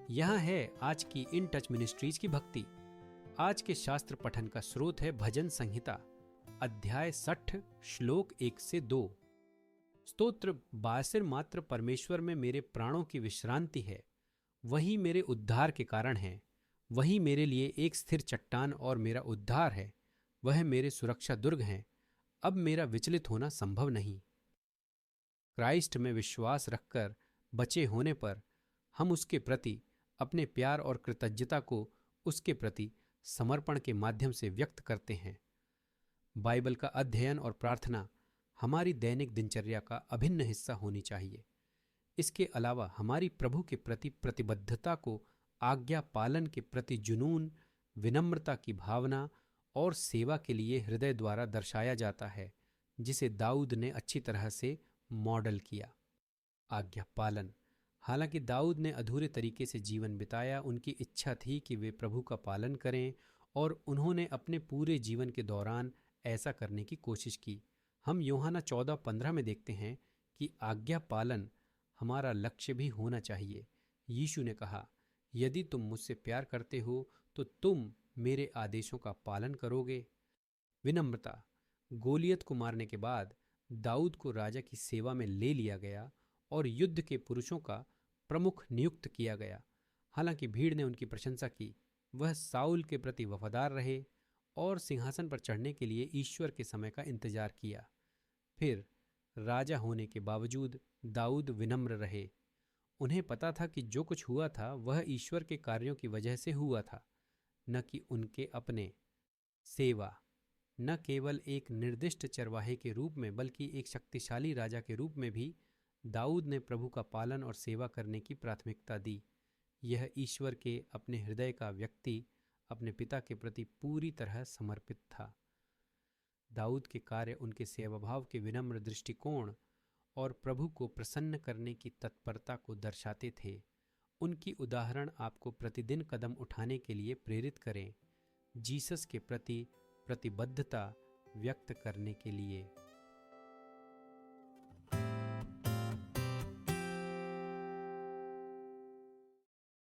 यहाँ है आज की इन टच मिनिस्ट्रीज की भक्ति। आज के शास्त्र पठन का स्रोत है भजन संहिता, अध्याय 60, श्लोक 1 से 2। स्तोत्र बासिर मात्र परमेश्वर में मेरे प्राणों की विश्रांति है, वही मेरे उद्धार के कारण है। वही मेरे लिए एक स्थिर चट्टान और मेरा उद्धार है। वह मेरे सुरक्षा दुर्ग हैं, अब मेरा विचलित होना संभव नहीं। क्राइस्ट में विश्वास रखकर बचे होने पर हम उसके प्रति अपने प्यार और कृतज्ञता को उसके प्रति समर्पण के माध्यम से व्यक्त करते हैं। बाइबल का अध्ययन और प्रार्थना हमारी दैनिक दिनचर्या का अभिन्न हिस्सा होनी चाहिए। इसके अलावा हमारी प्रभु के प्रति प्रतिबद्धता को आज्ञा पालन के प्रति जुनून, विनम्रता की भावना और सेवा के लिए हृदय द्वारा दर्शाया जाता है, जिसे दाऊद ने अच्छी तरह से मॉडल किया। आज्ञा पालन। हालांकि दाऊद ने अधूरे तरीके से जीवन बिताया, उनकी इच्छा थी कि वे प्रभु का पालन करें और उन्होंने अपने पूरे जीवन के दौरान ऐसा करने की कोशिश की। हम यूहन्ना 14:15 में देखते हैं कि आज्ञा पालन हमारा लक्ष्य भी होना चाहिए। यीशु ने कहा, यदि तुम मुझसे प्यार करते हो तो तुम मेरे आदेशों का पालन करोगे। विनम्रता। गोलियत को मारने के बाद दाऊद को राजा की सेवा में ले लिया गया और युद्ध के पुरुषों का प्रमुख नियुक्त किया गया। हालांकि भीड़ ने उनकी प्रशंसा की, वह साउल के प्रति वफादार रहे और सिंहासन पर चढ़ने के लिए ईश्वर के समय का इंतजार किया। फिर राजा होने के बावजूद दाऊद विनम्र रहे। उन्हें पता था कि जो कुछ हुआ था वह ईश्वर के कार्यों की वजह से हुआ था, न कि उनके अपने। सेवा। न केवल एक निर्दिष्ट चरवाहे के रूप में बल्कि एक शक्तिशाली राजा के रूप में भी दाऊद ने प्रभु का पालन और सेवा करने की प्राथमिकता दी। यह ईश्वर के अपने हृदय का व्यक्ति अपने पिता के प्रति पूरी तरह समर्पित था। दाऊद के कार्य उनके सेवाभाव के विनम्र दृष्टिकोण और प्रभु को प्रसन्न करने की तत्परता को दर्शाते थे। उनकी उदाहरण आपको प्रतिदिन कदम उठाने के लिए प्रेरित करें, जीसस के प्रति प्रतिबद्धता व्यक्त करने के लिए।